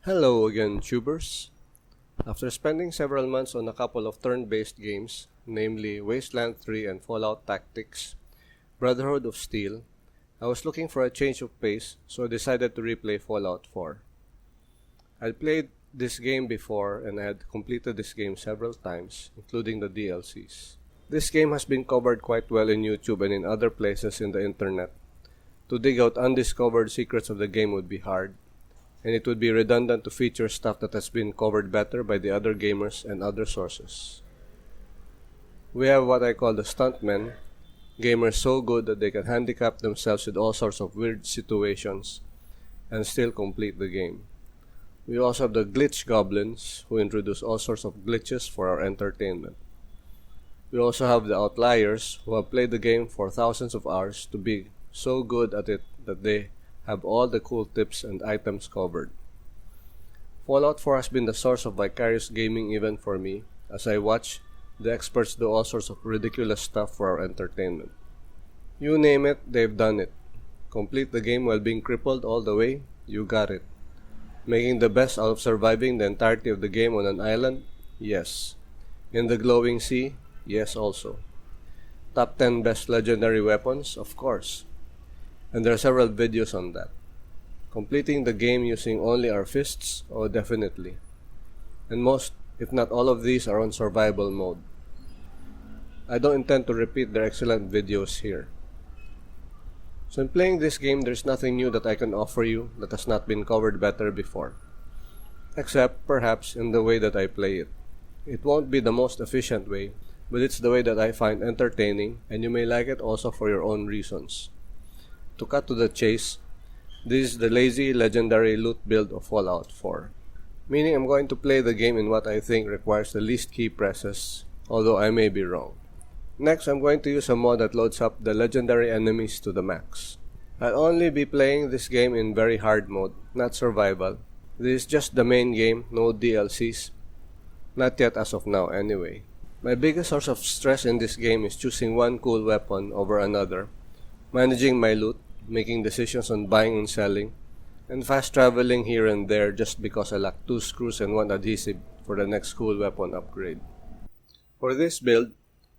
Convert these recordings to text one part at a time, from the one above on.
Hello again, tubers. After spending several months on a couple of turn-based games, namely Wasteland 3 and Fallout Tactics, Brotherhood of Steel, I was looking for a change of pace, so I decided to replay Fallout 4. I'd played this game before and I had completed this game several times, including the DLCs. This game has been covered quite well in YouTube and in other places in the internet. To dig out undiscovered secrets of the game would be hard, and it would be redundant to feature stuff that has been covered better by the other gamers and other sources. We have what I call the stuntmen, gamers so good that they can handicap themselves with all sorts of weird situations and still complete the game. We also have the glitch goblins, who introduce all sorts of glitches for our entertainment. We also have the outliers, who have played the game for thousands of hours to be so good at it that they have all the cool tips and items covered. Fallout 4 has been the source of vicarious gaming even for me, as I watch the experts do all sorts of ridiculous stuff for our entertainment. You name it, they've done it. Complete the game while being crippled all the way, you got it. Making the best out of surviving the entirety of the game on an island? Yes. In the glowing sea? Yes also. Top 10 best legendary weapons? Of course. And there are several videos on that. Completing the game using only our fists? Oh, definitely. And most, if not all of these, are on survival mode. I don't intend to repeat their excellent videos here. So in playing this game, there's nothing new that I can offer you that has not been covered better before. Except, perhaps, in the way that I play it. It won't be the most efficient way, but it's the way that I find entertaining, and you may like it also for your own reasons. To cut to the chase, this is the lazy legendary loot build of Fallout 4. Meaning I'm going to play the game in what I think requires the least key presses, although I may be wrong. Next, I'm going to use a mod that loads up the legendary enemies to the max. I'll only be playing this game in very hard mode, not survival. This is just the main game, no DLCs. Not yet as of now anyway. My biggest source of stress in this game is choosing one cool weapon over another, managing my loot, making decisions on buying and selling, and fast traveling here and there just because I lack 2 screws and 1 adhesive for the next cool weapon upgrade. For this build,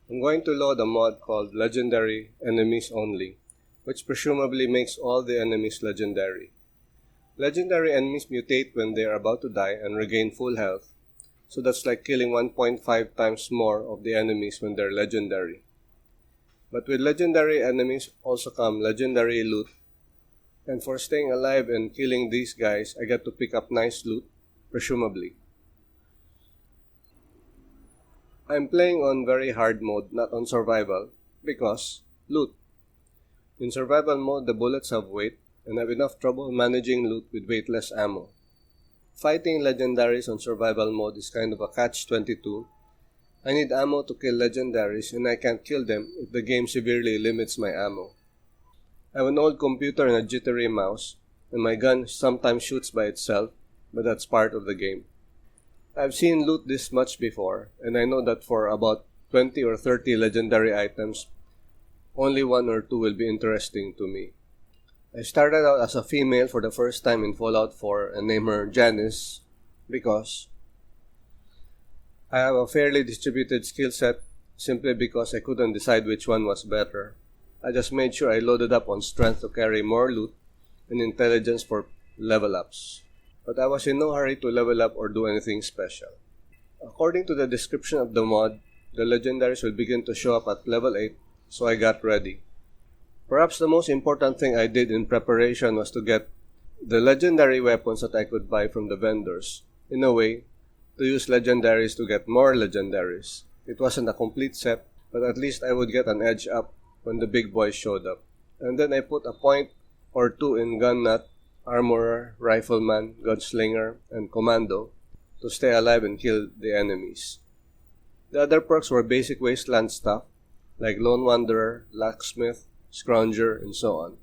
I'm going to load a mod called Legendary Enemies Only, which presumably makes all the enemies legendary. Legendary enemies mutate when they are about to die and regain full health, so that's like killing 1.5 times more of the enemies when they're legendary. But with legendary enemies also come legendary loot, and for staying alive and killing these guys, I get to pick up nice loot, presumably. I'm playing on very hard mode, not on survival, because loot. In survival mode, the bullets have weight, and I have enough trouble managing loot with weightless ammo. Fighting legendaries on survival mode is kind of a catch-22. I need ammo to kill legendaries, and I can't kill them if the game severely limits my ammo. I have an old computer and a jittery mouse, and my gun sometimes shoots by itself, but that's part of the game. I've seen loot this much before, and I know that for about 20 or 30 legendary items, only 1 or 2 will be interesting to me. I started out as a female for the first time in Fallout 4 and named her Janice because I have a fairly distributed skill set simply because I couldn't decide which one was better. I just made sure I loaded up on strength to carry more loot and intelligence for level ups. But I was in no hurry to level up or do anything special. According to the description of the mod, the legendaries will begin to show up at level 8, so I got ready. Perhaps the most important thing I did in preparation was to get the legendary weapons that I could buy from the vendors. In a way, to use legendaries to get more legendaries. It wasn't a complete set, but at least I would get an edge up when the big boys showed up. And then I put a point or 2 in gun nut, armorer, rifleman, gunslinger, and commando to stay alive and kill the enemies. The other perks were basic wasteland stuff like Lone Wanderer, Locksmith, Scrounger, and so on.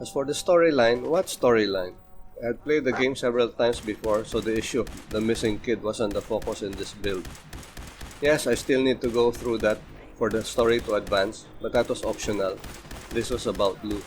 As for the storyline, what storyline? I had played the game several times before, so the issue of the missing kid wasn't the focus in this build. Yes, I still need to go through that for the story to advance, but that was optional. This was about loot.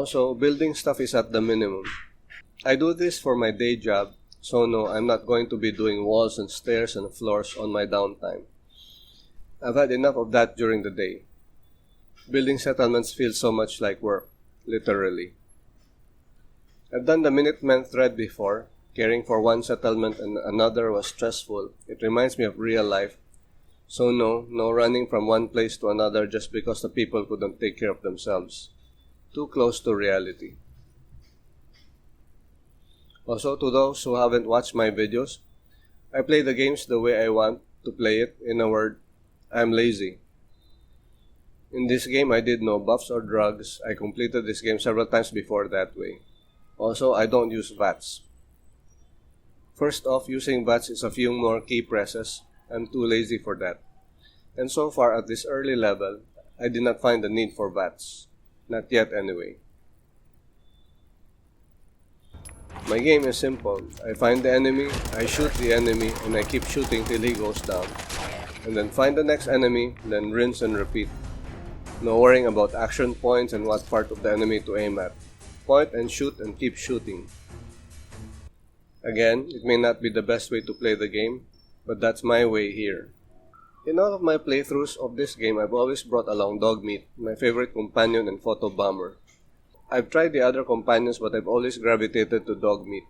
Also, building stuff is at the minimum. I do this for my day job, so no, I'm not going to be doing walls and stairs and floors on my downtime. I've had enough of that during the day. Building settlements feels so much like work, literally. I've done the Minutemen thread before. Caring for one settlement and another was stressful. It reminds me of real life. So no running from one place to another just because the people couldn't take care of themselves. Too close to reality. Also, to those who haven't watched my videos, I play the games the way I want to play it. In a word, I'm lazy. In this game, I did no buffs or drugs. I completed this game several times before that way. Also, I don't use VATS. First off, using VATS is a few more key presses. I'm too lazy for that. And so far at this early level, I did not find the need for VATS. Not yet anyway. My game is simple. I find the enemy, I shoot the enemy, and I keep shooting till he goes down. And then find the next enemy, then rinse and repeat. No worrying about action points and what part of the enemy to aim at. Point and shoot and keep shooting. Again, it may not be the best way to play the game, but that's my way here. In all of my playthroughs of this game, I've always brought along Dogmeat, my favorite companion and photo bomber. I've tried the other companions, but I've always gravitated to Dogmeat.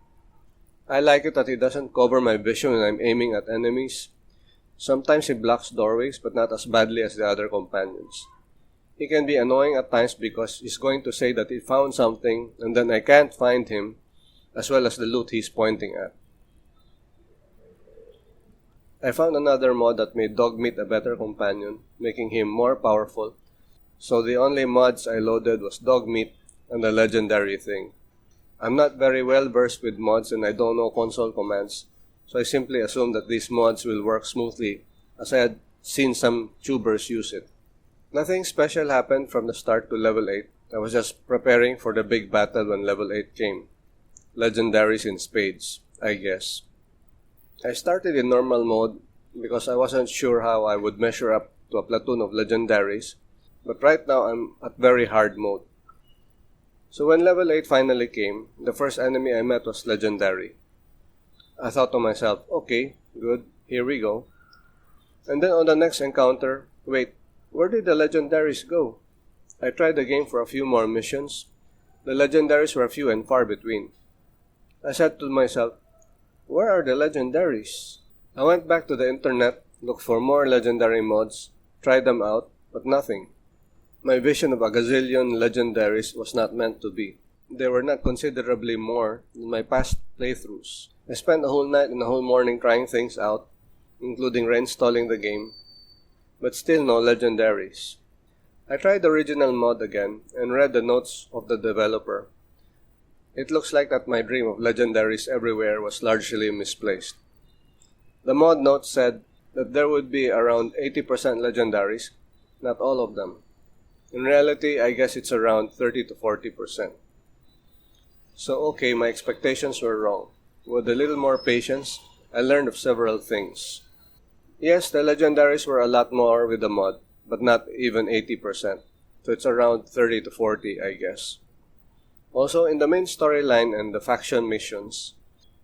I like it that he doesn't cover my vision when I'm aiming at enemies. Sometimes he blocks doorways, but not as badly as the other companions. He can be annoying at times because he's going to say that he found something and then I can't find him, as well as the loot he's pointing at. I found another mod that made Dogmeat a better companion, making him more powerful. So the only mods I loaded was Dogmeat and the legendary thing. I'm not very well versed with mods and I don't know console commands, so I simply assumed that these mods will work smoothly as I had seen some tubers use it. Nothing special happened from the start to level 8. I was just preparing for the big battle when level 8 came. Legendaries in spades, I guess. I started in normal mode because I wasn't sure how I would measure up to a platoon of legendaries, but right now I'm at very hard mode. So when level 8 finally came, the first enemy I met was legendary. I thought to myself, okay, good, here we go. And then on the next encounter, wait, where did the legendaries go? I tried the game for a few more missions. The legendaries were few and far between. I said to myself, where are the legendaries? I went back to the internet, looked for more legendary mods, tried them out, but nothing. My vision of a gazillion legendaries was not meant to be. They were not considerably more than my past playthroughs. I spent a whole night and a whole morning trying things out, including reinstalling the game, but still no legendaries. I tried the original mod again and read the notes of the developer. It looks like that my dream of legendaries everywhere was largely misplaced. The mod note said that there would be around 80% legendaries, not all of them. In reality, I guess it's around 30 to 40%. So okay, my expectations were wrong. With a little more patience, I learned of several things. Yes, the legendaries were a lot more with the mod, but not even 80%. So it's around 30 to 40, I guess. Also, in the main storyline and the faction missions,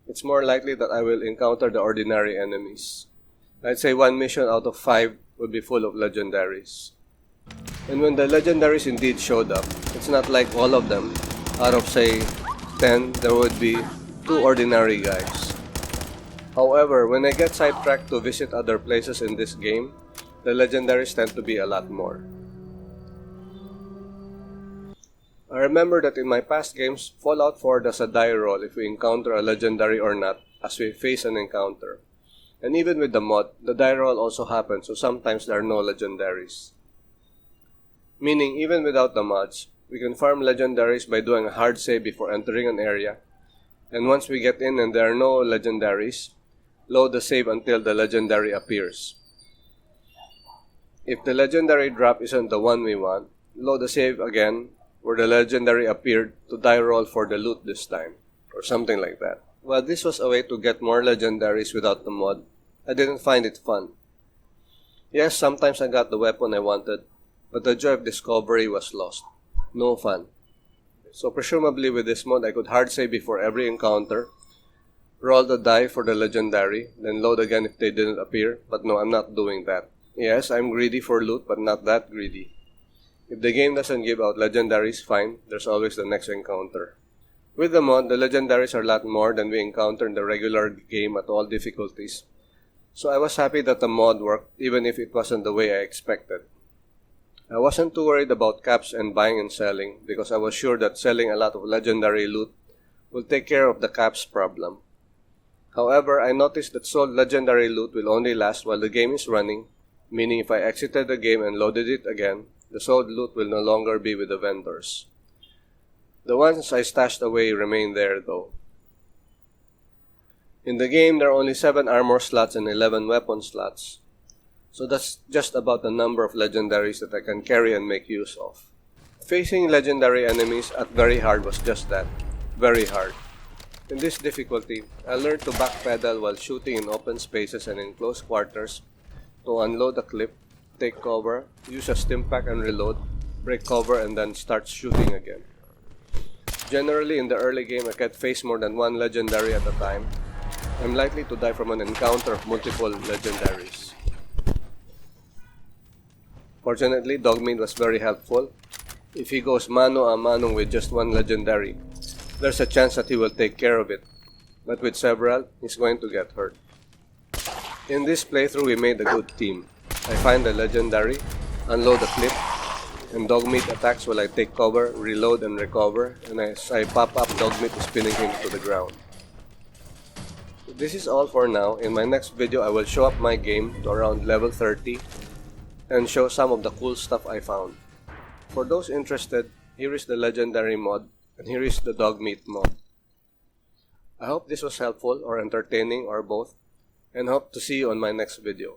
it's more likely that I will encounter the ordinary enemies. I'd say 1 mission out of 5 would be full of legendaries. And when the legendaries indeed showed up, it's not like all of them. Out of say 10, there would be 2 ordinary guys. However, when I get sidetracked to visit other places in this game, the legendaries tend to be a lot more. I remember that in my past games, Fallout 4 does a die roll if we encounter a legendary or not as we face an encounter. And even with the mod, the die roll also happens, so sometimes there are no legendaries. Meaning, even without the mods, we can farm legendaries by doing a hard save before entering an area. And once we get in and there are no legendaries, load the save until the legendary appears. If the legendary drop isn't the one we want, load the save again where the legendary appeared to die roll for the loot this time, or something like that. While this was a way to get more legendaries without the mod, I didn't find it fun. Yes, sometimes I got the weapon I wanted, but the joy of discovery was lost. No fun. So presumably with this mod, I could hard save before every encounter, roll the die for the legendary, then load again if they didn't appear, but no, I'm not doing that. Yes, I'm greedy for loot, but not that greedy. If the game doesn't give out legendaries, fine, there's always the next encounter. With the mod, the legendaries are a lot more than we encounter in the regular game at all difficulties. So I was happy that the mod worked, even if it wasn't the way I expected. I wasn't too worried about caps and buying and selling, because I was sure that selling a lot of legendary loot will take care of the caps problem. However, I noticed that sold legendary loot will only last while the game is running, meaning if I exited the game and loaded it again, the sold loot will no longer be with the vendors. The ones I stashed away remain there though. In the game, there are only 7 armor slots and 11 weapon slots, so that's just about the number of legendaries that I can carry and make use of. Facing legendary enemies at very hard was just that, very hard. In this difficulty, I learned to backpedal while shooting in open spaces and in close quarters, to unload a clip, take cover, use a stimpack and reload, break cover and then start shooting again. Generally, in the early game, I can't face more than 1 legendary at a time. I'm likely to die from an encounter of multiple legendaries. Fortunately, Dogmeat was very helpful. If he goes mano a mano with just 1 legendary, there's a chance that he will take care of it, but with several, he's going to get hurt. In this playthrough, we made a good team. I find the legendary, unload the clip, and Dogmeat attacks while I take cover, reload, and recover, and as I pop up, Dogmeat is pinning him to the ground. This is all for now. In my next video, I will show up my game to around level 30 and show some of the cool stuff I found. For those interested, here is the legendary mod, and here is the Dogmeat mod. I hope this was helpful or entertaining or both, and hope to see you on my next video.